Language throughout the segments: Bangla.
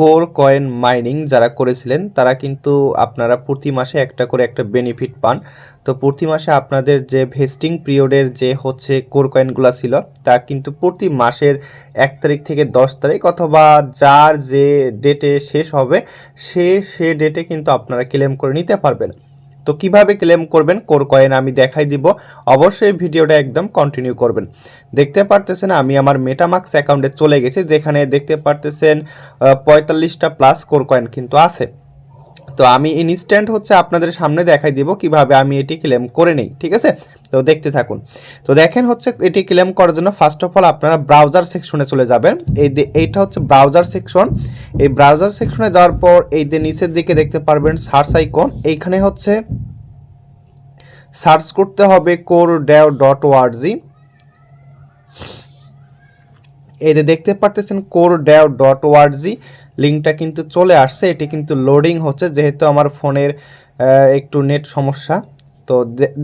কোর কয়েন মাইনিং যারা করেছিলেন তারা কিন্তু আপনারা প্রতি মাসে একটা করে একটা বেনিফিট পান। তো প্রতি মাসে আপনাদের যে ভেস্টিং পিরিয়ডের যে হচ্ছে কোর কয়েনগুলো ছিল তা কিন্তু প্রতি মাসের 1 তারিখ থেকে 10 তারিখ অথবা যার যে ডেটে শেষ হবে সে ডেটে কিন্তু আপনারা ক্লেম করে নিতে পারবেন। তো কিভাবে ক্লেম করবেন কোর কয়েন আমি দেখাই দিব, অবশ্যই ভিডিওটা একদম কন্টিনিউ করবেন। দেখতে পারতেছেন আমি আমার মেটামাক্স অ্যাকাউন্টে চলে গেছি, যেখানে দেখতে পারতেছেন 45টা প্লাস কোর কয়েন কিন্তু আছে। তো আমি ইনস্ট্যান্ট হচ্ছে আপনাদের সামনে দেখাই দিব কিভাবে আমি এটি ক্লেম করে নেই, ঠিক আছে? তো দেখতে থাকুন। তো দেখেন হচ্ছে এটি ক্লেম করার জন্য ফার্স্ট অফ অল আপনারা ব্রাউজার সেকশনে চলে যাবেন। এইটা হচ্ছে ব্রাউজার সেকশন। এই ব্রাউজার সেকশনে যাওয়ার পর এই যে নিচের দিকে দেখতে পারবেন সার্চ আইকন, এইখানে হচ্ছে সার্চ করতে হবে CoreDAO.org। এই যে দেখতে পারতেছেন CoreDAO.org লিঙ্কটা কিন্তু চলে আসছে। এটি কিন্তু লোডিং হচ্ছে যেহেতু আমার ফোনের একটু নেট সমস্যা। তো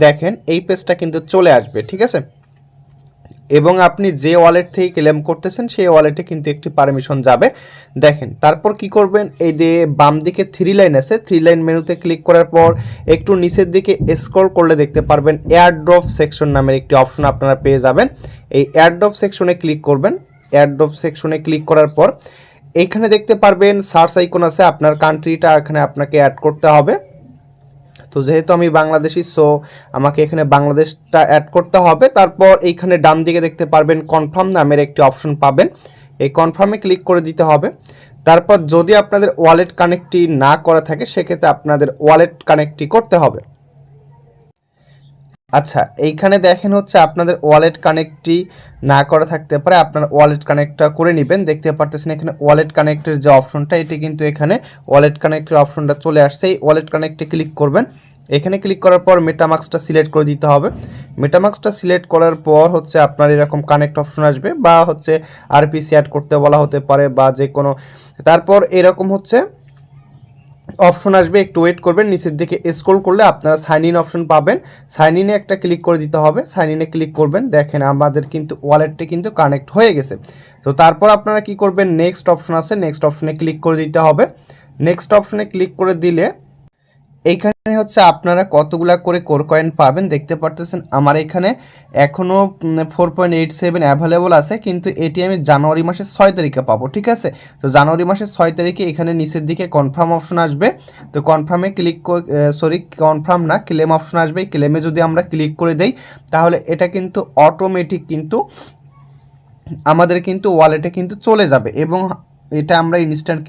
দেখেন এই পেজটা কিন্তু চলে আসবে, ঠিক আছে? এবং আপনি যে ওয়ালেট থেকে ক্লেম করতেছেন সেই ওয়ালেটে কিন্তু একটি পারমিশন যাবে। দেখেন তারপর কি করবেন, এই যে বাম দিকে 3 লাইন আছে, 3 লাইন মেনুতে ক্লিক করার পর একটু নিচের দিকে স্ক্রল করলে দেখতে পারবেন এয়ারড্রপ সেকশন নামের একটি অপশন আপনারা পেয়ে যাবেন। এই এয়ারড্রপ সেকশনে ক্লিক করবেন। এয়ারড্রপ সেকশনে ক্লিক করার পর এইখানে দেখতে পারবেন সার্চ আইকন আছে, আপনার কান্ট্রিটা এখানে আপনাকে অ্যাড করতে হবে। তো যেহেতু আমি বাংলাদেশি, সো আমাকে এখানে বাংলাদেশটা অ্যাড করতে হবে। তারপর এইখানে ডান দিকে দেখতে পারবেন কনফার্ম নামের একটি অপশন পাবেন, এই কনফার্মে ক্লিক করে দিতে হবে। তারপর যদি আপনাদের ওয়ালেট কানেক্টটি না করা থাকে সেক্ষেত্রে আপনাদের ওয়ালেট কানেক্টটি করতে হবে। আচ্ছা, এইখানে দেখেন হচ্ছে আপনাদের ওয়ালেট কানেক্টটি না করা থাকতে পারে, আপনারা ওয়ালেট কানেক্টটা করে নেবেন। দেখতে পারতেছেন এখানে ওয়ালেট কানেক্টের যে অপশনটা এটি কিন্তু এখানে ওয়ালেট কানেক্টের অপশনটা চলে আসছে। এই ওয়ালেট কানেক্টে ক্লিক করবেন। এখানে ক্লিক করার পর মেটামাক্সটা সিলেক্ট করে দিতে হবে। মেটামাক্সটা সিলেক্ট করার পর হচ্ছে আপনার এরকম কানেক্ট অপশন আসবে বা হচ্ছে আরপিসি অ্যাড করতে বলা হতে পারে বা যে কোনো, তারপর এরকম হচ্ছে অপশন আসবে, একটু ওয়েট করবেন। নিচের দিকে স্ক্রল করলে আপনারা সাইন ইন অপশন পাবেন, সাইন ইনে একটা ক্লিক করে দিতে হবে। সাইন ইনে ক্লিক করবেন, দেখেন আমাদের কিন্তু ওয়ালেটটি কিন্তু কানেক্ট হয়ে গেছে। তো তারপর আপনারা কি করবেন, নেক্সট অপশন আছে, নেক্সট অপশনে ক্লিক করে দিতে হবে। নেক্সট অপশনে ক্লিক করে দিলে এইখানে হচ্ছে আপনারা কতগুলা করে কোর কয়েন পাবেন দেখতে পারতেছেন। আমার এখানে এখনও 4.87 অ্যাভেলেবল আছে, কিন্তু এটি আমি জানুয়ারি মাসের 6 তারিখে পাবো, ঠিক আছে? তো জানুয়ারি মাসের 6 তারিখে এখানে নিচের দিকে কনফার্ম অপশন আসবে। তো কনফার্মে ক্লিক কনফার্ম না, ক্লেম অপশন আসবে। ক্লেমে যদি আমরা ক্লিক করে দেই তাহলে এটা কিন্তু অটোমেটিক কিন্তু আমাদের কিন্তু ওয়ালেটে কিন্তু চলে যাবে এবং এটা আমরা ইনস্ট্যান্ট